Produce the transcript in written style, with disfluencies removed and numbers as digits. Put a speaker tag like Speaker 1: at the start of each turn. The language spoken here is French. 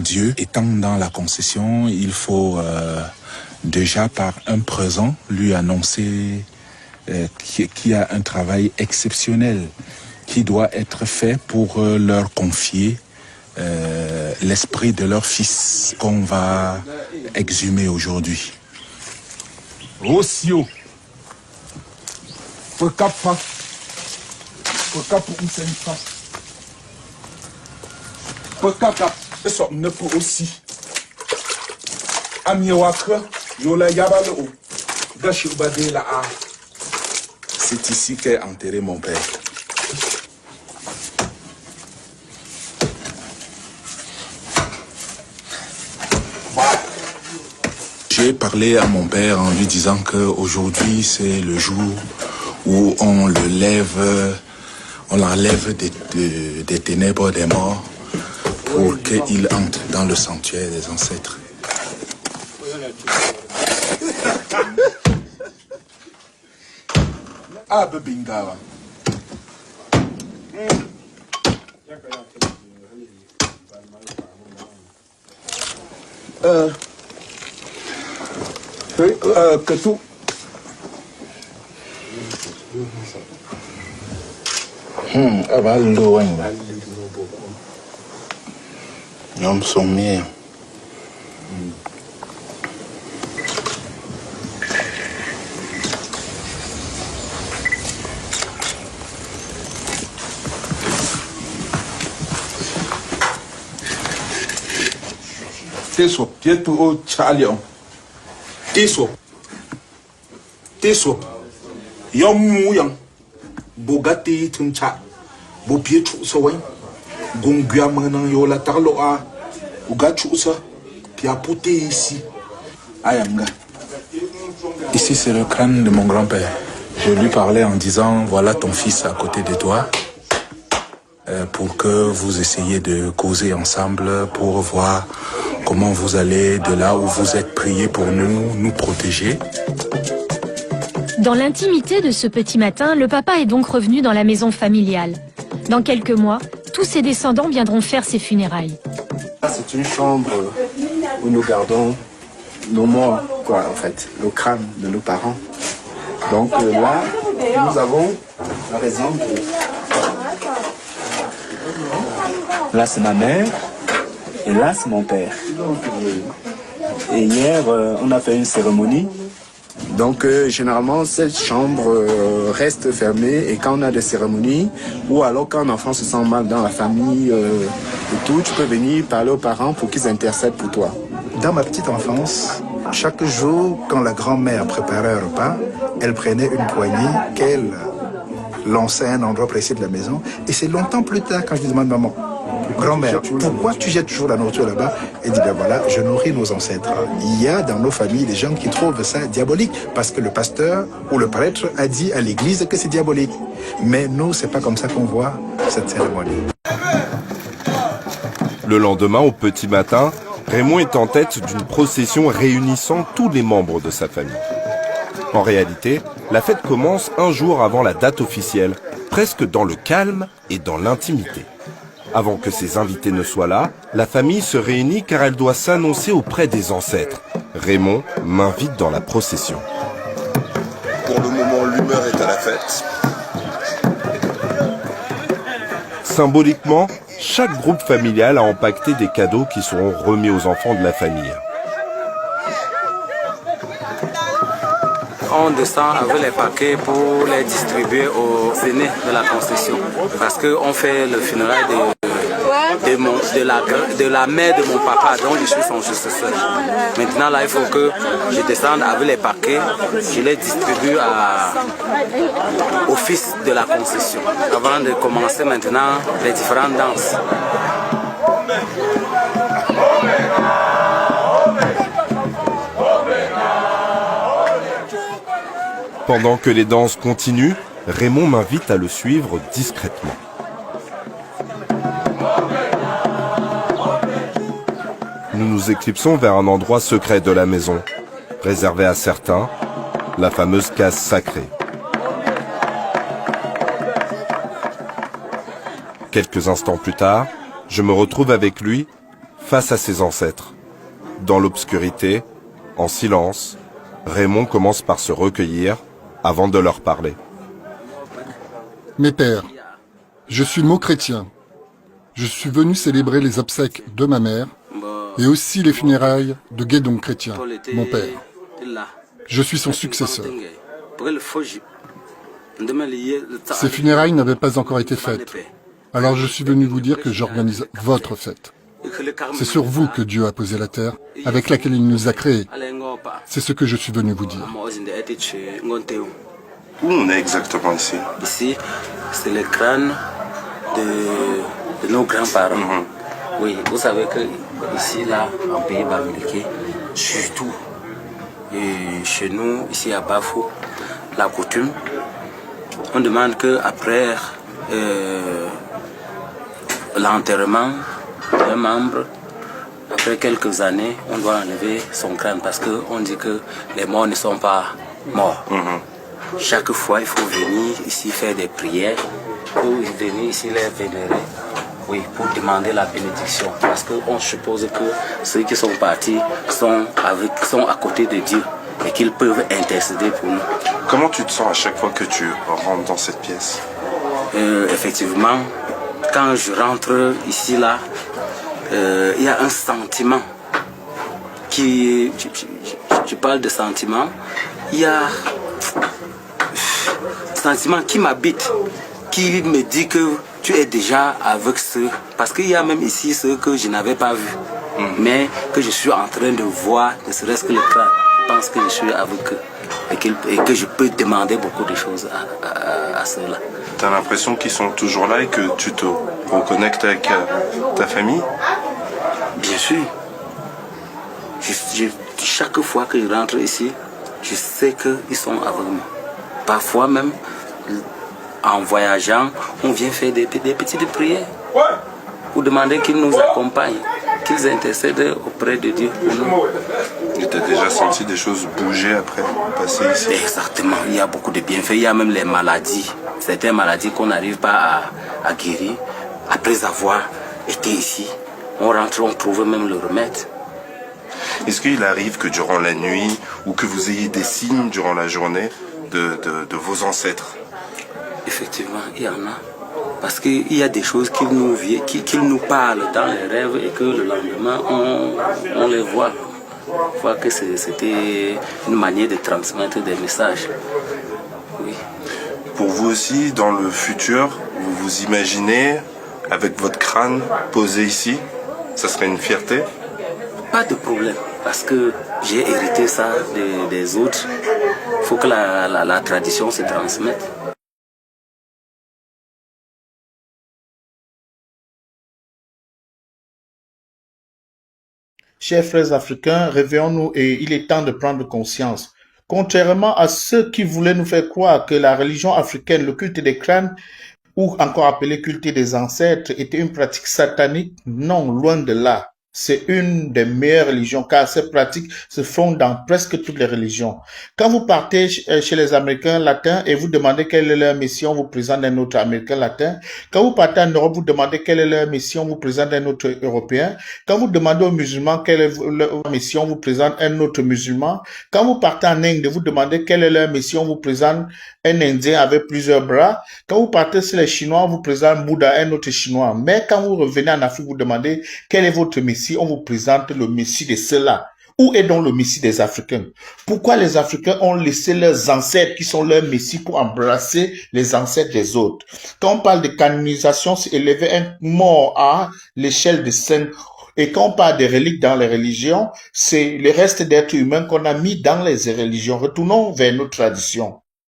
Speaker 1: Dieu étant dans la concession, il faut déjà par un présent lui annoncer qu'il y a un travail exceptionnel qui doit être fait pour leur confier l'esprit de leur fils qu'on va exhumer aujourd'hui. Rossio. Ne peut aussi. C'est ici qu'est enterré mon père. J'ai parlé à mon père en lui disant qu'aujourd'hui c'est le jour où on l'enlève des ténèbres des morts pour qu'il entre dans le sanctuaire des ancêtres. Ah, Bebingawa. Que tout. Ñoom sont mieux. Teso, pietu o chalion. Teso. Yom yang. Bogati tumcha. Bo pietu so wen. Gongua menang yola tarloa. Ugachu sa. Piapote ici. Ayanga. Ici c'est le crâne de mon grand-père. Je lui parlais en disant voilà ton fils à côté de toi. Pour que vous essayiez de causer ensemble pour voir comment vous allez de là où vous êtes priés pour nous protéger.
Speaker 2: Dans l'intimité de ce petit matin, le papa est donc revenu dans la maison familiale. Dans quelques mois, tous ses descendants viendront faire ses funérailles.
Speaker 3: C'est une chambre où nous gardons nos morts, en fait, le crâne de nos parents. Donc là, nous avons, par exemple, là c'est ma mère et là c'est mon père. Et hier, on a fait une cérémonie. Donc généralement, cette chambre reste fermée et quand on a des cérémonies ou alors quand un enfant se sent mal dans la famille et tout, tu peux venir parler aux parents pour qu'ils intercèdent pour toi.
Speaker 4: Dans ma petite enfance, chaque jour, quand la grand-mère préparait un repas, elle prenait une poignée qu'elle lançait à un endroit précis de la maison. Et c'est longtemps plus tard quand je lui demande, maman, grand-mère, pourquoi tu jettes toujours la nourriture là-bas? Elle dit, ben voilà, je nourris nos ancêtres. Il y a dans nos familles des gens qui trouvent ça diabolique parce que le pasteur ou le prêtre a dit à l'église que c'est diabolique. Mais nous, c'est pas comme ça qu'on voit cette cérémonie.
Speaker 5: Le lendemain, au petit matin, Raymond est en tête d'une procession réunissant tous les membres de sa famille. En réalité, la fête commence un jour avant la date officielle, presque dans le calme et dans l'intimité. Avant que ses invités ne soient là, la famille se réunit car elle doit s'annoncer auprès des ancêtres. Raymond m'invite dans la procession.
Speaker 6: Pour le moment, l'humeur est à la fête.
Speaker 5: Symboliquement, chaque groupe familial a empaqueté des cadeaux qui seront remis aux enfants de la famille.
Speaker 7: On descend avec les paquets pour les distribuer aux aînés de la concession. Parce qu'on fait le funérail de la mère de mon papa, dont je suis son successeur. Maintenant, là, il faut que je descende avec les paquets, je les distribue au fils de la concession. Avant de commencer maintenant les différentes danses.
Speaker 5: Pendant que les danses continuent, Raymond m'invite à le suivre discrètement. Nous nous éclipsons vers un endroit secret de la maison, réservé à certains, la fameuse case sacrée. Quelques instants plus tard, je me retrouve avec lui, face à ses ancêtres. Dans l'obscurité, en silence, Raymond commence par se recueillir avant de leur parler.
Speaker 8: Mes pères, je suis mot chrétien. Je suis venu célébrer les obsèques de ma mère et aussi les funérailles de Guédon chrétien, mon père. Je suis son successeur. Ces funérailles n'avaient pas encore été faites. Alors je suis venu vous dire que j'organise votre fête. C'est sur vous que Dieu a posé la terre, avec laquelle il nous a créés. C'est ce que je suis venu vous dire.
Speaker 6: Où on est exactement ici?
Speaker 7: Ici, c'est le crâne de nos grands-parents. Oui, vous savez que ici, là, en pays bamileke, surtout, et chez nous, ici à Bafou, la coutume, on demande qu'après l'enterrement d'un membre, après quelques années, on doit enlever son crâne parce qu'on dit que les morts ne sont pas morts. Chaque fois, il faut venir ici faire des prières, pour venir ici les vénérer, oui, pour demander la bénédiction. Parce qu'on suppose que ceux qui sont partis sont à côté de Dieu et qu'ils peuvent intercéder pour nous.
Speaker 6: Comment tu te sens à chaque fois que tu rentres dans cette pièce?
Speaker 7: Effectivement, quand je rentre ici, là, il y a un sentiment qui... Je parle de sentiment. Il y a un sentiment qui m'habite, qui me dit que tu es déjà avec ceux... Parce qu'il y a même ici ceux que je n'avais pas vus, mais que je suis en train de voir, ne serait-ce que le crâne. Je pense que je suis avec eux et que je peux demander beaucoup de choses à ceux-là.
Speaker 6: Tu as l'impression qu'ils sont toujours là et que tu te reconnectes avec ta famille?
Speaker 7: Bien sûr. Chaque fois que je rentre ici, je sais qu'ils sont avec moi. Parfois même, en voyageant, on vient faire des petites prières pour demander qu'ils nous accompagnent, qu'ils intercèdent auprès de Dieu pour nous.
Speaker 6: Et tu as déjà senti des choses bouger après passer ici?
Speaker 7: Exactement, il y a beaucoup de bienfaits. Il y a même les maladies, certaines maladies qu'on n'arrive pas à guérir. Après avoir été ici, on rentre, on trouve même le remède.
Speaker 6: Est-ce qu'il arrive que durant la nuit ou que vous ayez des signes durant la journée de vos ancêtres?
Speaker 7: Effectivement, il y en a. Parce qu'il y a des choses qu'ils nous parlent dans les rêves et que le lendemain, on les voit. On voit que c'était une manière de transmettre des messages. Oui.
Speaker 6: Pour vous aussi, dans le futur, vous vous imaginez avec votre crâne posé ici? Ça serait une fierté?
Speaker 7: Pas de problème, parce que j'ai hérité ça des autres. Il faut que la tradition se transmette.
Speaker 9: Chers frères africains, réveillons-nous et il est temps de prendre conscience. Contrairement à ceux qui voulaient nous faire croire que la religion africaine, le culte des crânes, ou encore appelé culte des ancêtres, était une pratique satanique, non, loin de là. C'est une des meilleures religions car ces pratiques se font dans presque toutes les religions. Quand vous partez chez les Américains latins et vous demandez quelle est leur mission, vous présente un autre Américain latin. Quand vous partez en Europe, vous demandez quelle est leur mission, vous présente un autre Européen. Quand vous demandez aux musulmans quelle est leur mission, vous présente un autre musulman. Quand vous partez en Inde, vous demandez quelle est leur mission, vous présente un Indien avec plusieurs bras. Quand vous partez chez les Chinois, vous présente Bouddha, un autre Chinois. Mais quand vous revenez en Afrique, vous demandez quelle est votre mission. On vous présente le Messie de ceux-là. Où est donc le Messie des Africains? Pourquoi les Africains ont laissé leurs ancêtres qui sont leurs Messies pour embrasser les ancêtres des autres? Quand on parle de canonisation, c'est élever un mort à l'échelle de saint. Et quand on parle des reliques dans les religions, c'est le reste d'êtres humains qu'on a mis dans les religions. Retournons vers nos traditions.